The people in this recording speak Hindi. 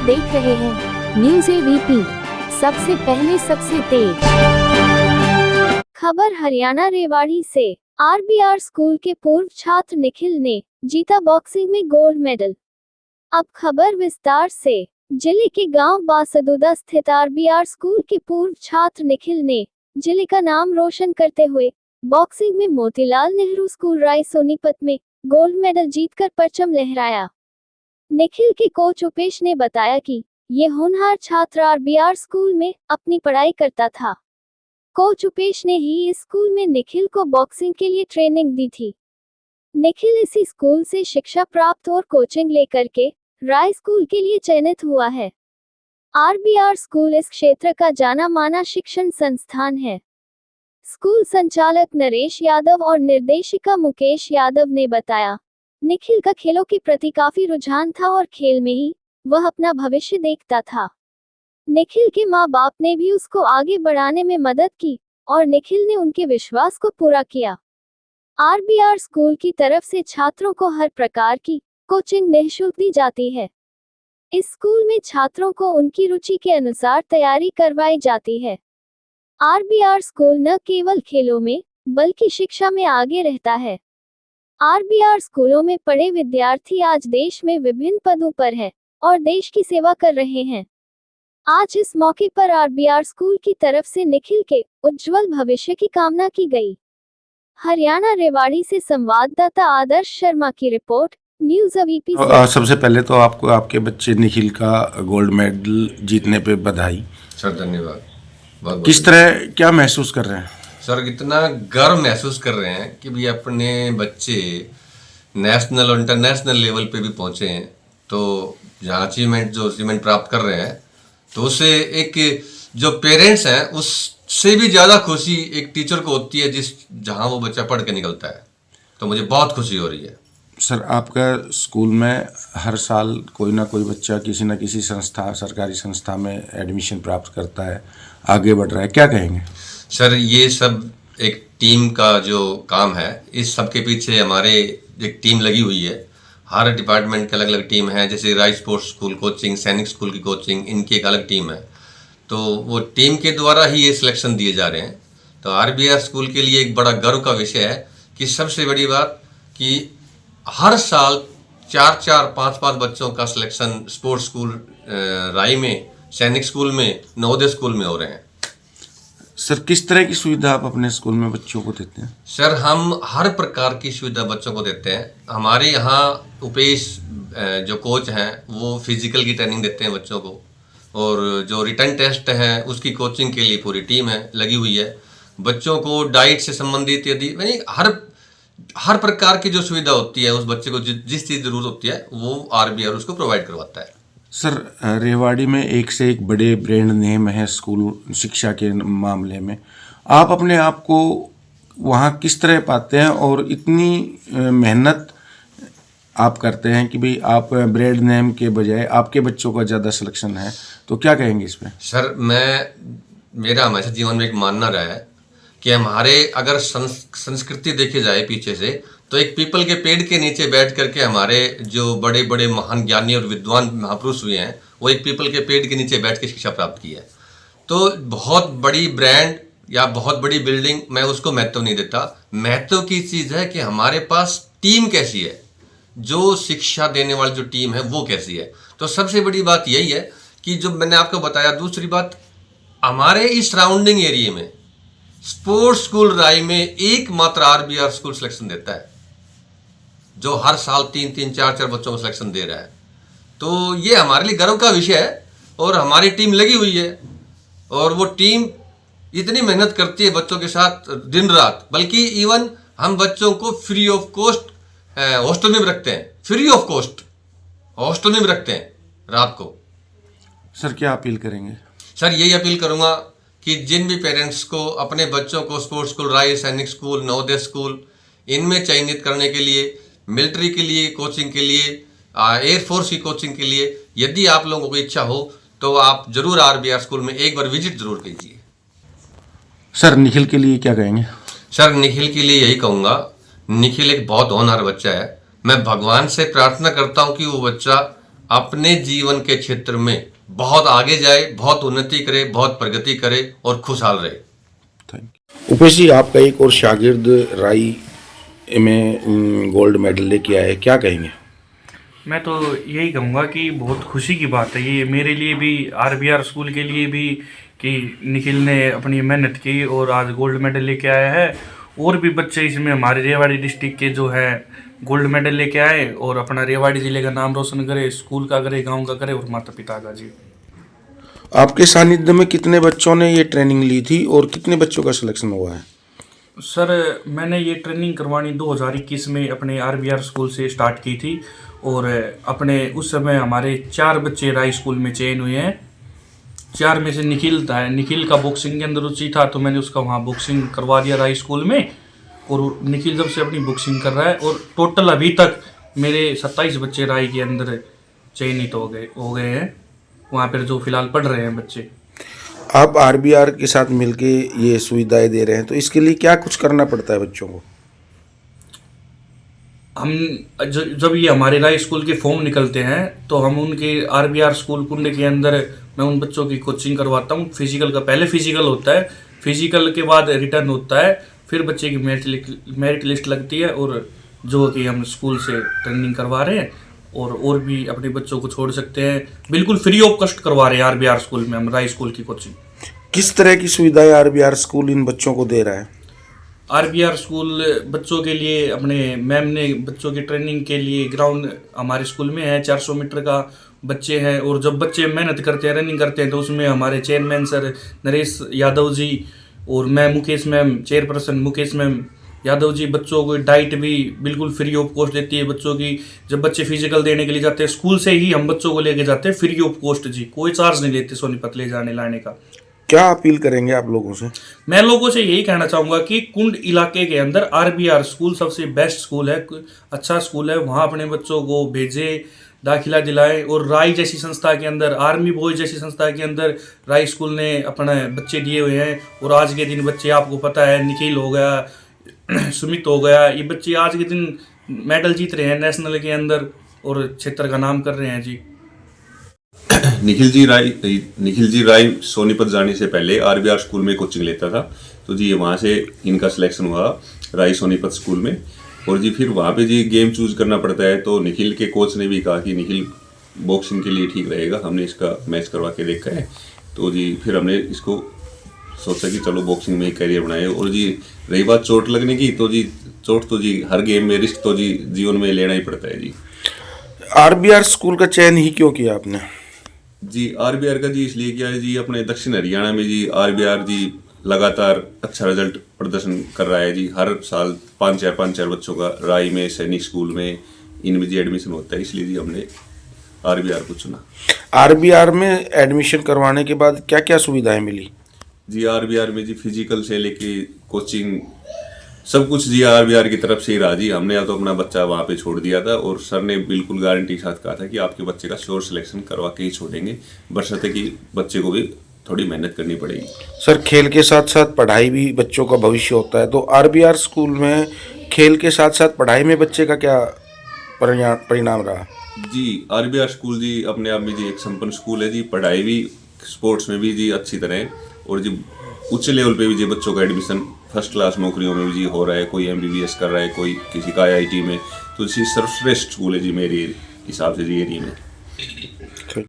देख रहे हैं न्यूज़ एबीपी, सबसे पहले सबसे तेज खबर। हरियाणा रेवाड़ी से आरबीआर स्कूल के पूर्व छात्र निखिल ने जीता बॉक्सिंग में गोल्ड मेडल। अब खबर विस्तार से। जिले के गांव बासदूदा स्थित आरबीआर स्कूल के पूर्व छात्र निखिल ने जिले का नाम रोशन करते हुए बॉक्सिंग में मोतीलाल नेहरू स्कूल राय सोनीपत में गोल्ड मेडल जीतकर परचम लहराया। निखिल के कोच उपेश ने बताया कि ये होनहार छात्र आरबीआर स्कूल में अपनी पढ़ाई करता था। कोच उपेश ने ही इस स्कूल में निखिल को बॉक्सिंग के लिए ट्रेनिंग दी थी। निखिल इसी स्कूल से शिक्षा प्राप्त और कोचिंग लेकर के राय स्कूल के लिए चयनित हुआ है। आरबीआर स्कूल इस क्षेत्र का जाना माना शिक्षण संस्थान है। स्कूल संचालक नरेश यादव और निर्देशिका मुकेश यादव ने बताया, निखिल का खेलों के प्रति काफी रुझान था और खेल में ही वह अपना भविष्य देखता था। निखिल के माँ बाप ने भी उसको आगे बढ़ाने में मदद की और निखिल ने उनके विश्वास को पूरा किया। आरबीआर स्कूल की तरफ से छात्रों को हर प्रकार की कोचिंग निःशुल्क दी जाती है। इस स्कूल में छात्रों को उनकी रुचि के अनुसार तैयारी करवाई जाती है। आरबीआर स्कूल न केवल खेलों में बल्कि शिक्षा में आगे रहता है। आरबीआर स्कूलों में पढ़े विद्यार्थी आज देश में विभिन्न पदों पर है और देश की सेवा कर रहे हैं। आज इस मौके पर आरबीआर स्कूल की तरफ से निखिल के उज्जवल भविष्य की कामना की गई। हरियाणा रेवाड़ी से संवाददाता आदर्श शर्मा की रिपोर्ट, न्यूज़ एबीपी। सबसे पहले तो आपको आपके बच्चे निखिल का गोल्ड मेडल जीतने पे बधाई। सर धन्यवाद। बहुत किस तरह क्या महसूस कर रहे हैं सर? इतना गर्व महसूस कर रहे हैं कि भी अपने बच्चे नेशनल और इंटरनेशनल लेवल पे भी पहुंचे हैं। तो जहाँ अचीवमेंट प्राप्त कर रहे हैं तो उससे एक जो पेरेंट्स हैं उससे भी ज़्यादा खुशी एक टीचर को होती है जहाँ वो बच्चा पढ़ के निकलता है। तो मुझे बहुत खुशी हो रही है। सर, आपका स्कूल में हर साल कोई ना कोई बच्चा किसी न किसी संस्था, सरकारी संस्था में एडमिशन प्राप्त करता है, आगे बढ़ रहा है, क्या कहेंगे? सर, ये सब एक टीम का जो काम है, इस सब के पीछे हमारे एक टीम लगी हुई है। हर डिपार्टमेंट के अलग अलग टीम है। जैसे राय स्पोर्ट्स स्कूल कोचिंग, सैनिक स्कूल की कोचिंग, इनकी एक अलग टीम है। तो वो टीम के द्वारा ही ये सिलेक्शन दिए जा रहे हैं। तो आरबीआर स्कूल के लिए एक बड़ा गर्व का विषय है कि सबसे बड़ी बात कि हर साल 4-4, 5-5 बच्चों का सिलेक्शन स्पोर्ट्स स्कूल राय में, सैनिक स्कूल में, नवोदय स्कूल में हो रहे हैं। सर, किस तरह की सुविधा आप अपने स्कूल में बच्चों को देते हैं? सर, हम हर प्रकार की सुविधा बच्चों को देते हैं। हमारे यहाँ उपेश जो कोच हैं वो फिजिकल की ट्रेनिंग देते हैं बच्चों को, और जो रिटन टेस्ट है उसकी कोचिंग के लिए पूरी टीम है लगी हुई है। बच्चों को डाइट से संबंधित यदि हर प्रकार की जो सुविधा होती है उस बच्चे को जिस चीज़ जरूरत होती है वो आरबीआर उसको प्रोवाइड करवाता है। सर, रेवाड़ी में एक से एक बड़े ब्रांड नेम है स्कूल शिक्षा के मामले में। आप अपने आप को वहाँ किस तरह पाते हैं और इतनी मेहनत आप करते हैं कि भाई आप ब्रांड नेम के बजाय आपके बच्चों का ज़्यादा सिलेक्शन है, तो क्या कहेंगे इस पर? सर, मेरा हमेशा जीवन में एक मानना रहा है कि हमारे अगर संस्कृति देखी जाए पीछे से, तो एक पीपल के पेड़ के नीचे बैठ करके हमारे जो बड़े बड़े महान ज्ञानी और विद्वान महापुरुष हुए हैं वो एक पीपल के पेड़ के नीचे बैठ के शिक्षा प्राप्त की है। तो बहुत बड़ी ब्रांड या बहुत बड़ी बिल्डिंग मैं उसको महत्व नहीं देता। महत्व की चीज़ है कि हमारे पास टीम कैसी है, जो शिक्षा देने वाली जो टीम है वो कैसी है। तो सबसे बड़ी बात यही है कि जो मैंने आपको बताया। दूसरी बात, हमारे इस सराउंडिंग एरिया में स्पोर्ट्स स्कूल राय में एकमात्र आरबीआर स्कूल सिलेक्शन देता है, जो हर साल 3-3, 4-4 बच्चों को सिलेक्शन दे रहा है। तो ये हमारे लिए गर्व का विषय है और हमारी टीम लगी हुई है और वो टीम इतनी मेहनत करती है बच्चों के साथ दिन रात। बल्कि इवन हम बच्चों को फ्री ऑफ कॉस्ट हॉस्टल में भी रखते हैं, फ्री ऑफ कॉस्ट हॉस्टल में भी रखते हैं रात को। सर, क्या अपील करेंगे? सर, यही अपील करूँगा कि जिन भी पेरेंट्स को अपने बच्चों को स्पोर्ट्स स्कूल राय, सैनिक स्कूल, नवोदय स्कूल इनमें चयनित करने के लिए, मिलिट्री के लिए कोचिंग के लिए, एयरफोर्स की कोचिंग के लिए, यदि आप लोगों की इच्छा हो तो आप जरूर आरबीआर स्कूल में एक बार विजिट जरूर कीजिए। सर, निखिल के लिए क्या कहेंगे? सर, निखिल के लिए यही कहूँगा, निखिल एक बहुत होनहार बच्चा है। मैं भगवान से प्रार्थना करता हूँ कि वो बच्चा अपने जीवन के क्षेत्र में बहुत आगे जाए, बहुत उन्नति करे, बहुत प्रगति करे और खुशहाल रहे। Thank you. उपेश जी, आपका एक और शागिर्द राई में गोल्ड मेडल लेके आए, क्या कहेंगे? मैं तो यही कहूँगा कि बहुत खुशी की बात है ये मेरे लिए भी, आरबीआर स्कूल के लिए भी, कि निखिल ने अपनी मेहनत की और आज गोल्ड मेडल लेके आया है। और भी बच्चे इसमें हमारे रेवाड़ी डिस्ट्रिक्ट के जो है गोल्ड मेडल लेके आए और अपना रेवाड़ी ज़िले का नाम रोशन करे, स्कूल का करे, गांव का करे और माता पिता का। जी, आपके सानिध्य में कितने बच्चों ने ये ट्रेनिंग ली थी और कितने बच्चों का सिलेक्शन हुआ है? सर मैंने ये ट्रेनिंग करवानी 2021 में अपने आरबीआर स्कूल से स्टार्ट की थी और अपने उस समय हमारे 4 बच्चे राई स्कूल में चयन हुए हैं। 4 में से निखिल था। निखिल का बॉक्सिंग के अंदर रुचि था तो मैंने उसका वहाँ बॉक्सिंग करवा दिया राई स्कूल में, और निखिल जब से अपनी बॉक्सिंग कर रहा है। और टोटल अभी तक मेरे 27 बच्चे राई के अंदर चयनित हो गए हैं, वहाँ पर जो फिलहाल पढ़ रहे हैं बच्चे। आप आरबीआर के साथ मिलके ये सुविधाएं दे रहे हैं, तो इसके लिए क्या कुछ करना पड़ता है बच्चों को? हम जब ये हमारे राय स्कूल के फॉर्म निकलते हैं तो हम उनके आरबीआर स्कूल कुंड के अंदर मैं उन बच्चों की कोचिंग करवाता हूँ। फिजिकल का पहले फिजिकल होता है, फिजिकल के बाद रिटर्न होता है, फिर बच्चे की मेरिट लिस्ट लगती है, और जो कि हम स्कूल से ट्रेनिंग करवा रहे हैं और भी अपने बच्चों को छोड़ सकते हैं। बिल्कुल फ्री ऑफ कॉस्ट करवा रहे हैं आरबीआर स्कूल में हम राय स्कूल की कोचिंग। किस तरह की सुविधाएं आरबीआर स्कूल इन बच्चों को दे रहा है? आरबीआर स्कूल बच्चों के लिए, अपने मैम ने बच्चों की ट्रेनिंग के लिए ग्राउंड हमारे स्कूल में है, 400 मीटर का बच्चे हैं। और जब बच्चे मेहनत करते हैं, रनिंग करते हैं, तो उसमें हमारे चेयरमैन सर नरेश यादव जी और मैं Mukesh ma'am, chairperson Mukesh ma'am Yadav ji, बच्चों को डाइट भी बिल्कुल फ्री ऑफ कॉस्ट देती है बच्चों की। जब बच्चे फिजिकल देने के लिए जाते हैं स्कूल से ही हम बच्चों को लेके जाते हैं फ्री ऑफ कॉस्ट जी, कोई चार्ज नहीं लेते सोनीपत ले जाने लाने का। क्या अपील करेंगे आप लोगों से? मैं लोगों से यही कहना चाहूँगा कि कुंड इलाके के अंदर आरबीआर स्कूल सबसे बेस्ट स्कूल है, अच्छा स्कूल है, वहाँ अपने बच्चों को भेजें, दाखिला दिलाएं। और राई जैसी संस्था के अंदर, आर्मी बॉयज जैसी संस्था के अंदर राई स्कूल ने अपने बच्चे दिए हुए हैं। और आज के दिन बच्चे, आपको पता है, निखिल हो गया, सुमित हो गया, ये बच्चे आज के दिन मेडल जीत रहे हैं नेशनल के अंदर और क्षेत्र का नाम कर रहे हैं। जी, निखिल जी राय सोनीपत जाने से पहले आरबीआर स्कूल में कोचिंग लेता था, तो जी वहाँ से इनका सिलेक्शन हुआ राय सोनीपत स्कूल में। और जी फिर वहाँ पे जी गेम चूज करना पड़ता है, तो निखिल के कोच ने भी कहा कि निखिल बॉक्सिंग के लिए ठीक रहेगा, हमने इसका मैच करवा के देखा है। तो जी फिर हमने इसको सोचा कि चलो बॉक्सिंग में करियर बनाए। और जी रही बात चोट लगने की, तो जी चोट तो जी हर गेम में रिस्क तो जी जीवन में लेना ही पड़ता है। जी आरबीआर स्कूल का चयन ही क्यों किया आपने? जी आरबीआर का जी इसलिए किया है जी, अपने दक्षिण हरियाणा में जी आरबीआर जी लगातार अच्छा रिजल्ट प्रदर्शन कर रहा है जी। हर साल 5-4 बच्चों का राय में, सैनिक स्कूल में, इनमें जी एडमिशन होता है, इसलिए जी हमने आरबीआर को चुना। आरबीआर में एडमिशन करवाने के बाद क्या क्या सुविधाएं मिली? जी आरबीआर में जी फिजिकल से लेके कोचिंग सब कुछ जी आरबीआर की तरफ से ही रहा जी। हमने तो अपना बच्चा वहाँ पे छोड़ दिया था और सर ने बिल्कुल गारंटी के साथ कहा था कि आपके बच्चे का श्योर सिलेक्शन करवा के ही छोड़ेंगे, बशर्ते कि बच्चे को भी थोड़ी मेहनत करनी पड़ेगी। सर, खेल के साथ साथ पढ़ाई भी बच्चों का भविष्य होता है, तो आरबीआर स्कूल में खेल के साथ साथ पढ़ाई में बच्चे का क्या परिणाम रहा? जी आरबीआर स्कूल जी अपने आप में जी एक संपन्न स्कूल है जी। पढ़ाई भी, स्पोर्ट्स में भी जी अच्छी तरह है, और जी उच्च लेवल पे भी जी बच्चों का एडमिशन फर्स्ट क्लास नौकरियों में भी जी हो रहा है। कोई एमबीबीएस कर रहा है, कोई किसी का आईआईटी में, तो जी सर्वश्रेष्ठ स्कूल है जी मेरे हिसाब से जी एरिया में।